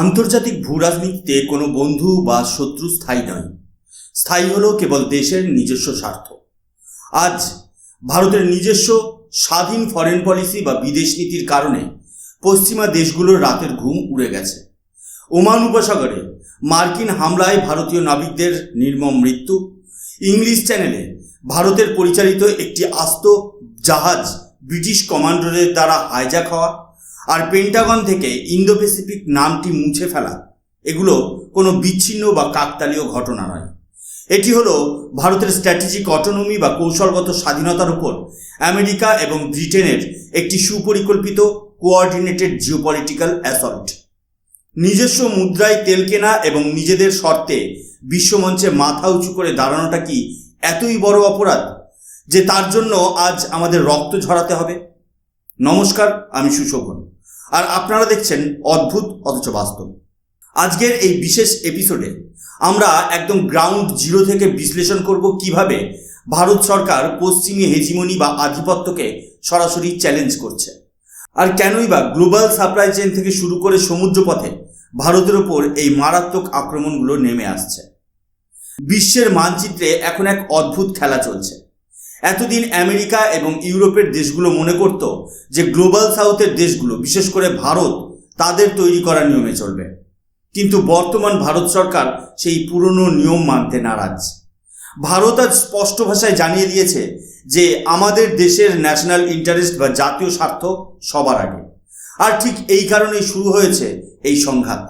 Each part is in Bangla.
আন্তর্জাতিক ভূরাজনীতিতে কোনো বন্ধু বা শত্রু স্থায়ী নয়। স্থায়ী হলো কেবল দেশের নিজস্ব স্বার্থ। আজ ভারতের নিজস্ব স্বাধীন ফরেন পলিসি বা বিদেশ নীতির কারণে পশ্চিমা দেশগুলোর রাতের ঘুম উড়ে গেছে। ওমান উপসাগরে মার্কিন হামলায় ভারতীয় নাবিকদের নির্মম মৃত্যু, ইংলিশ চ্যানেলে ভারতের পরিচালিত একটি আস্ত জাহাজ ব্রিটিশ কমান্ডারের দ্বারা হাইজ্যাক হওয়া, আর পেন্টাগন থেকে ইন্দো প্যাসিফিক নামটি মুছে ফেলা, এগুলো কোনো বিচ্ছিন্ন বা কাকতালীয় ঘটনা নয়। এটি হলো ভারতের স্ট্র্যাটেজিক অটোনমি বা কৌশলগত স্বাধীনতার উপর আমেরিকা এবং ব্রিটেনের একটি সুপরিকল্পিত কোঅর্ডিনেটেড জিওপলিটিক্যাল অ্যাসল্ট। নিজস্ব মুদ্রায় তেল কেনা এবং নিজেদের শর্তে বিশ্বমঞ্চে মাথা উঁচু করে দাঁড়ানোটা কি এতই বড় অপরাধ যে তার জন্য আজ আমাদের রক্ত ঝরাতে হবে? নমস্কার, আমি সুশোভন, আর আপনারা দেখছেন অদ্ভুত অথচ বাস্তব। আজকের এই বিশেষ এপিসোডে আমরা একদম গ্রাউন্ড জিরো থেকে বিশ্লেষণ করব কিভাবে ভারত সরকার পশ্চিমী হেজিমনি বা আধিপত্যকে সরাসরি চ্যালেঞ্জ করছে, আর কেনই বা গ্লোবাল সাপ্লাই চেইন থেকে শুরু করে সমুদ্রপথে ভারতের ওপর এই মারাত্মক আক্রমণগুলো নেমে আসছে। বিশ্বের মানচিত্রে এখন এক অদ্ভুত খেলা চলছে। এতদিন আমেরিকা এবং ইউরোপের দেশগুলো মনে করত যে গ্লোবাল সাউথের দেশগুলো, বিশেষ করে ভারত, তাদের তৈরি করা নিয়মে চলবে। কিন্তু বর্তমান ভারত সরকার সেই পুরনো নিয়ম মানতে নারাজ। ভারত আজ স্পষ্ট ভাষায় জানিয়ে দিয়েছে যে আমাদের দেশের ন্যাশনাল ইন্টারেস্ট বা জাতীয় স্বার্থ সবার আগে। আর ঠিক এই কারণেই শুরু হয়েছে এই সংঘাত।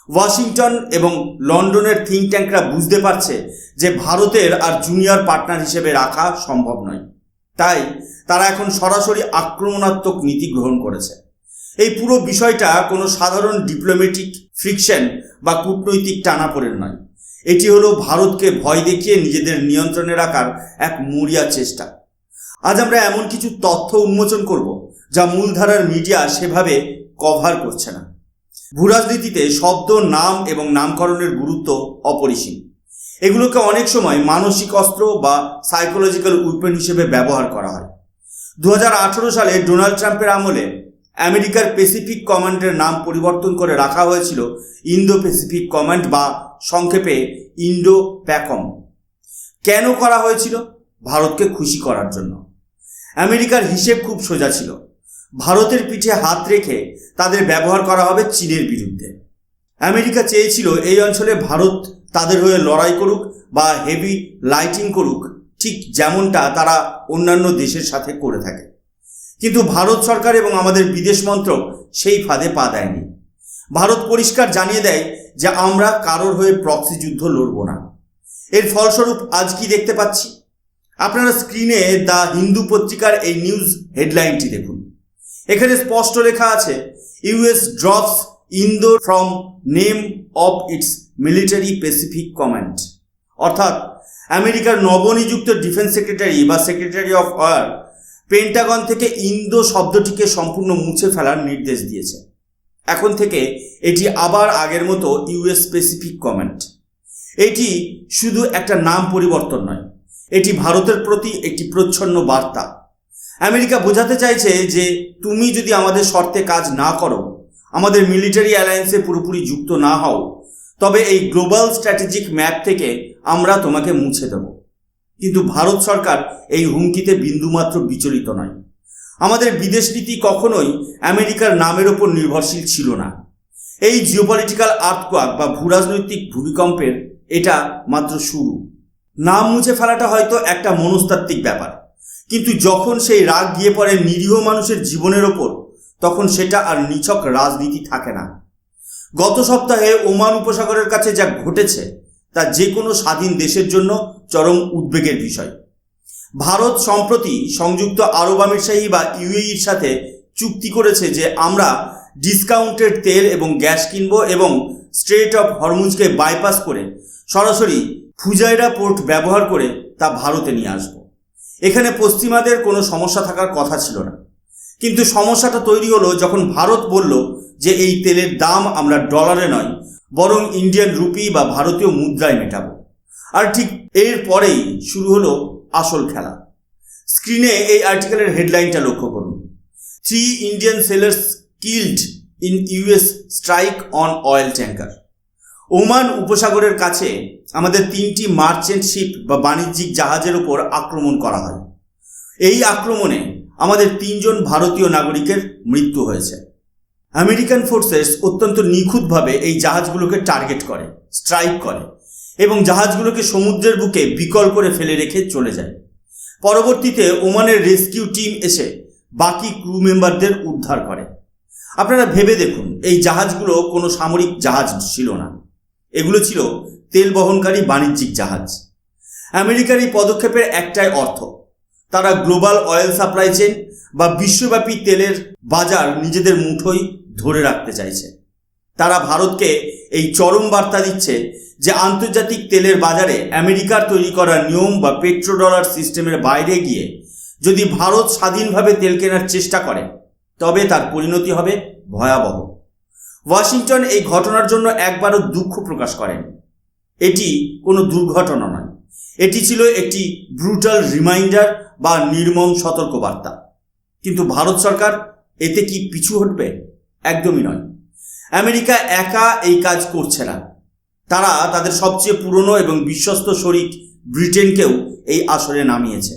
ওয়াশিংটন এবং লন্ডনের থিঙ্ক ট্যাঙ্করা বুঝতে পারছে যে ভারতের আর জুনিয়র পার্টনার হিসেবে রাখা সম্ভব নয়। তাই তারা এখন সরাসরি আক্রমণাত্মক নীতি গ্রহণ করেছে। এই পুরো বিষয়টা কোনো সাধারণ ডিপ্লোম্যাটিক ফ্রিকশন বা কূটনৈতিক টানাপোড়েন নয়। এটি হলো ভারতকে ভয় দেখিয়ে নিজেদের নিয়ন্ত্রণে রাখার এক মরিয়া চেষ্টা। আজ আমরা এমন কিছু তথ্য উন্মোচন করব যা মূলধারার মিডিয়া সেভাবে কভার করছে না। ভূরাজনীতিতে শব্দ, নাম এবং নামকরণের গুরুত্ব অপরিসীম। এগুলোকে অনেক সময় মানসিক অস্ত্র বা সাইকোলজিক্যাল উইপেন হিসেবে ব্যবহার করা হয়। 2018 সালে ডোনাল্ড ট্রাম্পের আমলে আমেরিকার প্যাসিফিক কমান্ডের নাম পরিবর্তন করে রাখা হয়েছিল ইন্দো প্যাসিফিক কমান্ড বা সংক্ষেপে ইন্ডো প্যাকম। কেন করা হয়েছিল? ভারতকে খুশি করার জন্য। আমেরিকার হিসেব খুব সোজা ছিল। ভারতের পিঠে হাত রেখে তাদের ব্যবহার করা হবে চীনের বিরুদ্ধে। আমেরিকা চেয়েছিল এই অঞ্চলে ভারত তাদের হয়ে লড়াই করুক বা হেভি লাইটিং করুক, ঠিক যেমনটা তারা অন্যান্য দেশের সাথে করে থাকে। কিন্তু ভারত সরকার এবং আমাদের বিদেশ মন্ত্রক সেই ফাঁদে পা দেয়নি। ভারত পরিষ্কার জানিয়ে দেয় যে আমরা কারোর হয়ে প্রক্সি যুদ্ধ লড়ব না। এর ফলস্বরূপ আজ কি দেখতে পাচ্ছি? আপনারা স্ক্রিনে দ্য হিন্দু পত্রিকার এই নিউজ হেডলাইনটি দেখুন। এখানে স্পষ্ট লেখা আছে, US drops Indo from name of its military Pacific command. অর্থাৎ আমেরিকার নবনিযুক্ত ডিফেন্স সেক্রেটারি বা সেক্রেটারি অফ ওয়ার পেন্টাগন থেকে ইন্দো শব্দটিকে সম্পূর্ণ মুছে ফেলার নির্দেশ দিয়েছে। এখন থেকে এটি আবার আগের মতো ইউএস প্যাসিফিক কমান্ড। এটি শুধু একটা নাম পরিবর্তন নয়, এটি ভারতের প্রতি একটি প্রচ্ছন্ন বার্তা। আমেরিকা বোঝাতে চাইছে যে তুমি যদি আমাদের শর্তে কাজ না করো, আমাদের মিলিটারি অ্যালায়েন্সে পুরোপুরি যুক্ত না হও, তবে এই গ্লোবাল স্ট্র্যাটেজিক ম্যাপ থেকে আমরা তোমাকে মুছে দেব। কিন্তু ভারত সরকার এই হুমকিতে বিন্দুমাত্র বিচলিত নয়। আমাদের বিদেশ নীতি কখনোই আমেরিকার নামের ওপর নির্ভরশীল ছিল না। এই জিওপলিটিক্যাল আর্থকোয়াক বা ভূরাজনৈতিক ভূমিকম্পের এটা মাত্র শুরু। নাম মুছে ফেলাটা হয়তো একটা মনস্তাত্ত্বিক ব্যাপার, কিন্তু যখন সেই রাগ গিয়ে পড়ে নিরীহ মানুষের জীবনের ওপর, তখন সেটা আর নিছক রাজনীতি থাকে না। গত সপ্তাহে ওমান উপসাগরের কাছে যা ঘটেছে তা যে কোনো স্বাধীন দেশের জন্য চরম উদ্বেগের বিষয়। ভারত সম্প্রতি সংযুক্ত আরব আমিরশাহী বা ইউএইর সাথে চুক্তি করেছে যে আমরা ডিসকাউন্টেড তেল এবং গ্যাস কিনব এবং স্ট্রেট অফ হরমুজকে বাইপাস করে সরাসরি ফুজাইরা পোর্ট ব্যবহার করে তা ভারতে নিয়ে আসব। এখানে পশ্চিমাদের কোনো সমস্যা থাকার কথা ছিল না, কিন্তু সমস্যাটা তৈরি হলো যখন ভারত বলল যে এই তেলের দাম আমরা ডলারে নয়, বরং ইন্ডিয়ান রুপি বা ভারতীয় মুদ্রায় মেটাবো। আর ঠিক এর পরেই শুরু হলো আসল খেলা। স্ক্রিনে এই আর্টিকেলের হেডলাইনটা লক্ষ্য করুন, 3 Indian sailors killed in US strike on oil tanker. Oman উপসাগরের কাছে আমাদের 3টি মার্চেন্ট শিপ বা বাণিজ্যিক জাহাজের উপর আক্রমণ করা হয়। এই আক্রমণে আমাদের 3 জন ভারতীয় নাগরিকের মৃত্যু হয়েছে। আমেরিকান ফোর্সেস অত্যন্ত নিখুঁতভাবে এই জাহাজগুলোকে টার্গেট করে, স্ট্রাইক করে এবং জাহাজগুলোকে সমুদ্রের বুকে বিকল করে ফেলে রেখে চলে যায়। পরবর্তীতে ওমানের রেস্কিউ টিম এসে বাকি ক্রু মেম্বারদের উদ্ধার করে। আপনারা ভেবে দেখুন, এই জাহাজগুলো কোনো সামরিক জাহাজ ছিল না, এগুলো ছিল তেল বহনকারী বাণিজ্যিক জাহাজ। আমেরিকার এই পদক্ষেপের একটাই অর্থ, তারা গ্লোবাল অয়েল সাপ্লাই চেইন বা বিশ্বব্যাপী তেলের বাজার নিজেদের মুঠোয় ধরে রাখতে চাইছে। তারা ভারতকে এই চরম বার্তা দিচ্ছে যে আন্তর্জাতিক তেলের বাজারে আমেরিকার তৈরি করা নিয়ম বা পেট্রোডলার সিস্টেমের বাইরে গিয়ে যদি ভারত স্বাধীনভাবে তেল কেনার চেষ্টা করে তবে তার পরিণতি হবে ভয়াবহ। ওয়াশিংটন এই ঘটনার জন্য একবারও দুঃখ প্রকাশ করেন। এটি কোনো দুর্ঘটনা নয়, এটি ছিল একটি ব্রুটাল রিমাইন্ডার বা নির্মম সতর্কবার্তা। কিন্তু ভারত সরকার এতে কি পিছু হটবে? একদমই নয়। আমেরিকা একা এই কাজ করছে না, তারা তাদের সবচেয়ে পুরনো এবং বিশ্বস্ত শরিক ব্রিটেনকেও এই আসরে নামিয়েছে।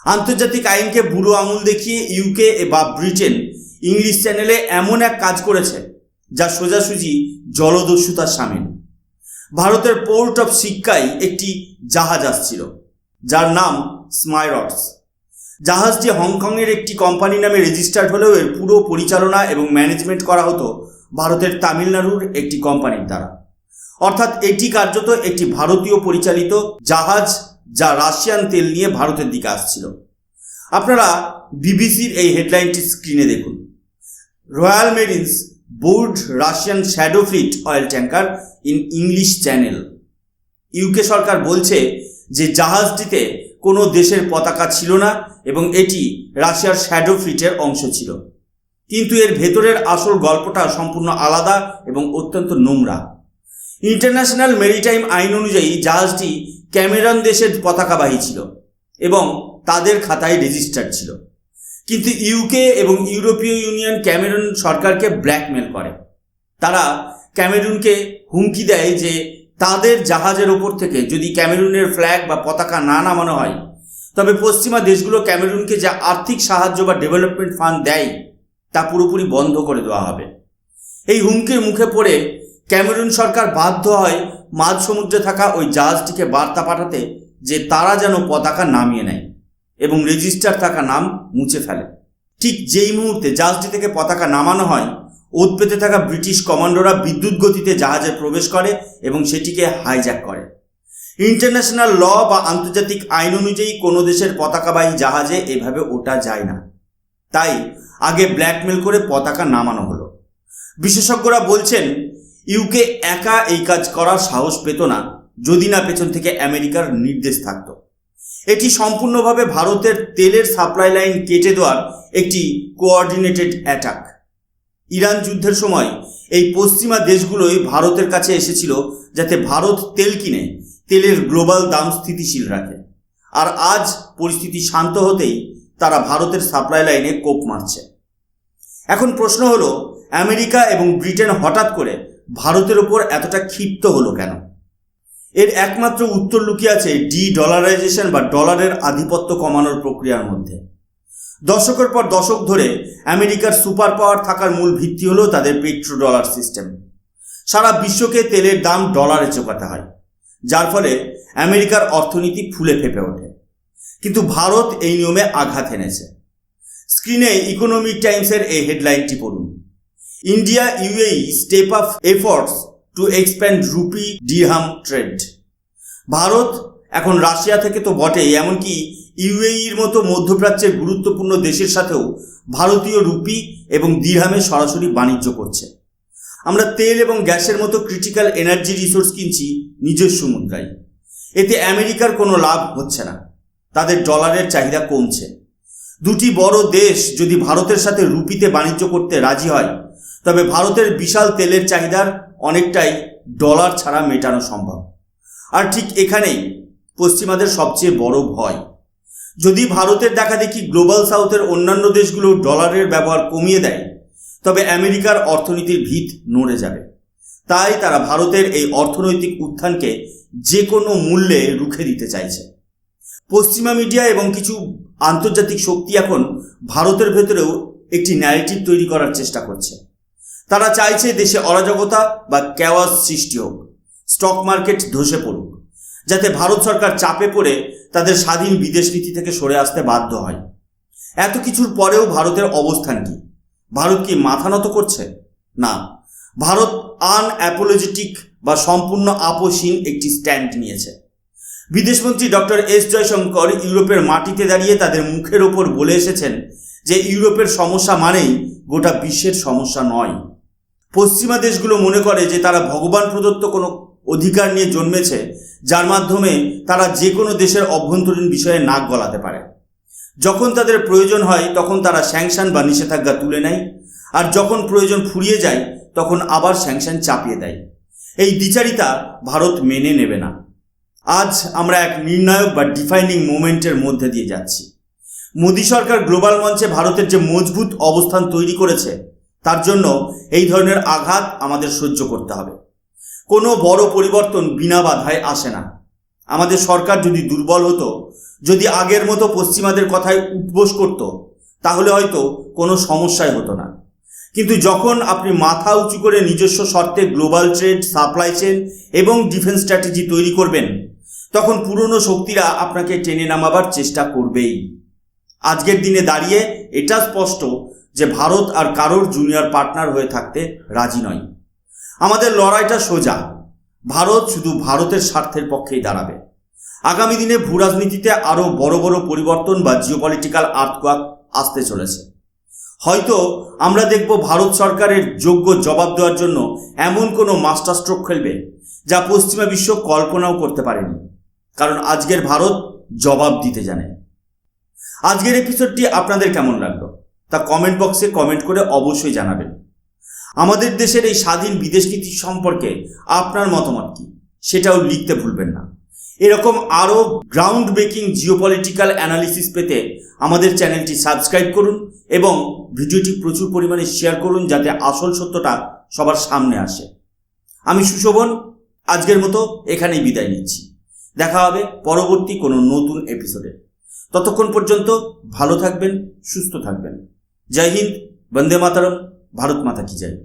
আন্তর্জাতিক আইনকে বুড়ো আঙুল দেখিয়ে ইউকে বা ব্রিটেন ইংলিশ চ্যানেলে এমন এক কাজ করেছে যা সোজাসুজি জলদস্যুতার সামিল। ভারতের পোর্ট অফ সিক্কায় একটি জাহাজ আসছিল যার নাম স্মাইরটস। জাহাজটি হংকংয়ের একটি কোম্পানি নামে রেজিস্টার্ড হলেও এর পুরো পরিচালনা এবং ম্যানেজমেন্ট করা হতো ভারতের তামিলনাড়ুর একটি কোম্পানির দ্বারা। অর্থাৎ এটি কার্যত একটি ভারতীয় পরিচালিত জাহাজ যা রাশিয়ান তেল নিয়ে ভারতের দিকে আসছিল। আপনারা বিবিসির এই হেডলাইনটি স্ক্রিনে দেখুন, Royal Marines board Russian shadow fleet oil tanker in English Channel. UK সরকার বলছে যে জাহাজটিতে কোনো দেশের পতাকা ছিল না এবং এটি রাশিয়ার শ্যাডো ফ্লিটের অংশ ছিল। কিন্তু এর ভেতরের আসল গল্পটা সম্পূর্ণ আলাদা এবং অত্যন্ত নোংরা। ইন্টারন্যাশনাল মেরিটাইম আইন অনুযায়ী জাহাজটি ক্যামেরন দেশের পতাকাবাহী ছিল এবং তাদের খাতায় রেজিস্টার্ড ছিল। কিন্তু ইউকে এবং ইউরোপীয় ইউনিয়ন ক্যামেরুন সরকারকে ব্ল্যাকমেল করে। তারা ক্যামেরুনকে হুমকি দেয় যে তাদের জাহাজের ওপর থেকে যদি ক্যামেরুনের ফ্ল্যাগ বা পতাকা না নামানো হয় তবে পশ্চিমা দেশগুলো ক্যামেরুনকে যা আর্থিক সাহায্য বা ডেভেলপমেন্ট ফান্ড দেয় তা পুরোপুরি বন্ধ করে দেওয়া হবে। এই হুমকির মুখে পড়ে ক্যামেরুন সরকার বাধ্য হয় মাঝ সমুদ্রে থাকা ওই জাহাজটিকে বার্তা পাঠাতে যে তারা যেন পতাকা নামিয়ে নেয় এবং রেজিস্টার থাকা নাম মুছে ফেলে। ঠিক যেই মুহূর্তে জাহাজটি থেকে পতাকা নামানো হয়, ওত পেতে থাকা ব্রিটিশ কমান্ডোরা বিদ্যুৎ গতিতে জাহাজে প্রবেশ করে এবং সেটিকে হাইজ্যাক করে। ইন্টারন্যাশনাল ল বা আন্তর্জাতিক আইন অনুযায়ী কোনো দেশের পতাকাবাহী জাহাজে এভাবে ওঠা যায় না। তাই আগে ব্ল্যাকমেল করে পতাকা নামানো হলো। বিশেষজ্ঞরা বলছেন ইউকে একা এই কাজ করার সাহস পেত না যদি না পেছন থেকে আমেরিকার নির্দেশ থাকত। এটি সম্পূর্ণভাবে ভারতের তেলের সাপ্লাই লাইন কেটে দেওয়ার একটি কোঅর্ডিনেটেড অ্যাটাক। ইরান যুদ্ধের সময় এই পশ্চিমা দেশগুলোই ভারতের কাছে এসেছিল যাতে ভারত তেল কিনে তেলের গ্লোবাল দাম স্থিতিশীল রাখে। আর আজ পরিস্থিতি শান্ত হতেই তারা ভারতের সাপ্লাই লাইনে কোপ মারছে। এখন প্রশ্ন হলো, আমেরিকা এবং ব্রিটেন হঠাৎ করে ভারতের ওপর এতটা ক্ষিপ্ত হলো কেন? এর একমাত্র উত্তর লুকিয়ে আছে ডলারাইজেশন বা ডলারের আধিপত্য কমানোর প্রক্রিয়ার মধ্যে। দশকের পর দশক ধরে আমেরিকার সুপার পাওয়ার থাকার মূল ভিত্তি হলো তাদের পেট্রো ডলার সিস্টেম। সারা বিশ্বকে তেলের দাম ডলারে চোকাতে হয়, যার ফলে আমেরিকার অর্থনীতি ফুলে ফেঁপে ওঠে। কিন্তু ভারত এই নিয়মে আঘাত এনেছে। স্ক্রিনে ইকোনমিক টাইমসের এই হেডলাইনটি পড়ুন, India UAE step up efforts to expand rupee dirham trade. Bharat এখন রাশিয়া থেকে তো বটেই, এমনকি ইউএইর মতো মধ্যপ্রাচ্যের গুরুত্বপূর্ণ দেশের সাথেও ভারতীয় রুপি এবং দিরহামে সরাসরি বাণিজ্য করছে। আমরা তেল এবং গ্যাসের মতো ক্রিটিক্যাল এনার্জি রিসোর্স কিনছি নিজস্ব মুদ্রায়। এতে আমেরিকার কোনো লাভ হচ্ছে না, তাদের ডলারের চাহিদা কমছে। দুটি বড় দেশ যদি ভারতের সাথে রুপিতে বাণিজ্য করতে রাজি হয় তবে ভারতের বিশাল তেলের চাহিদার অনেকটাই ডলার ছাড়া মেটানো সম্ভব। আর ঠিক এখানেই পশ্চিমাদের সবচেয়ে বড় ভয়। যদি ভারতের দেখাদেখি গ্লোবাল সাউথের অন্যান্য দেশগুলো ডলারের ব্যবহার কমিয়ে দেয় তবে আমেরিকার অর্থনীতির ভিত নড়ে যাবে। তাই তারা ভারতের এই অর্থনৈতিক উত্থানকে যে কোনো মূল্যে রুখে দিতে চাইছে। পশ্চিমা মিডিয়া এবং কিছু আন্তর্জাতিক শক্তি এখন ভারতের ভেতরেও একটি ন্যারেটিভ তৈরি করার চেষ্টা করছে। তারা চাইছে দেশে অরাজকতা বা ক্যাওয়াস সৃষ্টি হোক, স্টক মার্কেট ধসে পড়ুক, যাতে ভারত সরকার চাপে পড়ে তাদের স্বাধীন বিদেশ নীতি থেকে সরে আসতে বাধ্য হয়। এত কিছুর পরেও ভারতের অবস্থান কি? ভারত কি মাথা নত করছে? না, ভারত আনঅ্যাপোলজেটিক বা সম্পূর্ণ আপোষহীন একটি স্ট্যান্ড নিয়েছে। বিদেশমন্ত্রী ডক্টর এস জয়শঙ্কর ইউরোপের মাটিতে দাঁড়িয়ে তাদের মুখের ওপর বলে এসেছেন যে ইউরোপের সমস্যা মানেই গোটা বিশ্বের সমস্যা নয়। পশ্চিমা দেশগুলো মনে করে যে তারা ভগবান প্রদত্ত কোনো অধিকার নিয়ে জন্মেছে, যার মাধ্যমে তারা যে কোনো দেশের অভ্যন্তরীণ বিষয়ে নাক গলাতে পারে। যখন তাদের প্রয়োজন হয় তখন তারা স্যাংশন বা নিষেধাজ্ঞা তুলে নেয়, আর যখন প্রয়োজন ফুরিয়ে যায় তখন আবার স্যাংশন চাপিয়ে দেয়। এই দ্বিচারিতা ভারত মেনে নেবে না। আজ আমরা এক নির্ণায়ক বা ডিফাইনিং মোমেন্টের মধ্যে দিয়ে যাচ্ছি। মোদী সরকার গ্লোবাল মঞ্চে ভারতের যে মজবুত অবস্থান তৈরি করেছে, তার জন্য এই ধরনের আঘাত আমাদের সহ্য করতে হবে। কোনো বড় পরিবর্তন বিনা বাধায় আসে না। আমাদের সরকার যদি দুর্বল হতো, যদি আগের মতো পশ্চিমাদের কথায় উপবোস করত, তাহলে হয়তো কোনো সমস্যাই হতো না। কিন্তু যখন আপনি মাথা উঁচু করে নিজস্ব শর্তে গ্লোবাল ট্রেড, সাপ্লাই চেন এবং ডিফেন্স স্ট্র্যাটেজি তৈরি করবেন, তখন পুরনো শক্তিরা আপনাকে টেনে নামাবার চেষ্টা করবেই। আজকের দিনে দাঁড়িয়ে এটা স্পষ্ট যে ভারত আর কারোর জুনিয়র পার্টনার হয়ে থাকতে রাজি নয়। আমাদের লড়াইটা সোজা। ভারত শুধু ভারতের স্বার্থের পক্ষেই দাঁড়াবে। আগামী দিনে ভূরাজনীতিতে আরও বড় বড় পরিবর্তন বা জিওপলিটিক্যাল আর্থকোয়াক আসতে চলেছে। হয়তো আমরা দেখব ভারত সরকারের যোগ্য জবাব দেওয়ার জন্য এমন কোনো মাস্টার স্ট্রোক খেলবে যা পশ্চিমা বিশ্ব কল্পনাও করতে পারেনি। কারণ আজকের ভারত জবাব দিতে জানে। আজকের এপিসোডটি আপনাদের কেমন লাগলো তা কমেন্ট বক্সে কমেন্ট করে অবশ্যই জানাবেন। আমাদের দেশের এই স্বাধীন বিদেশ নীতি সম্পর্কে আপনার মতামত কি সেটাও লিখতে ভুলবেন না। এরকম আরও গ্রাউন্ড ব্রেকিং জিওপলিটিক্যাল অ্যানালিসিস পেতে আমাদের চ্যানেলটি সাবস্ক্রাইব করুন এবং ভিডিওটি প্রচুর পরিমাণে শেয়ার করুন, যাতে আসল সত্যটা সবার সামনে আসে। আমি সুশোভন আজকের মতো এখানেই বিদায় নিচ্ছি। দেখা হবে পরবর্তী কোনো নতুন এপিসোডে। ততক্ষণ পর্যন্ত ভালো থাকবেন, সুস্থ থাকবেন। জয় হিন্দ, বন্দে মাতরম, ভারত মাতা কি জয়।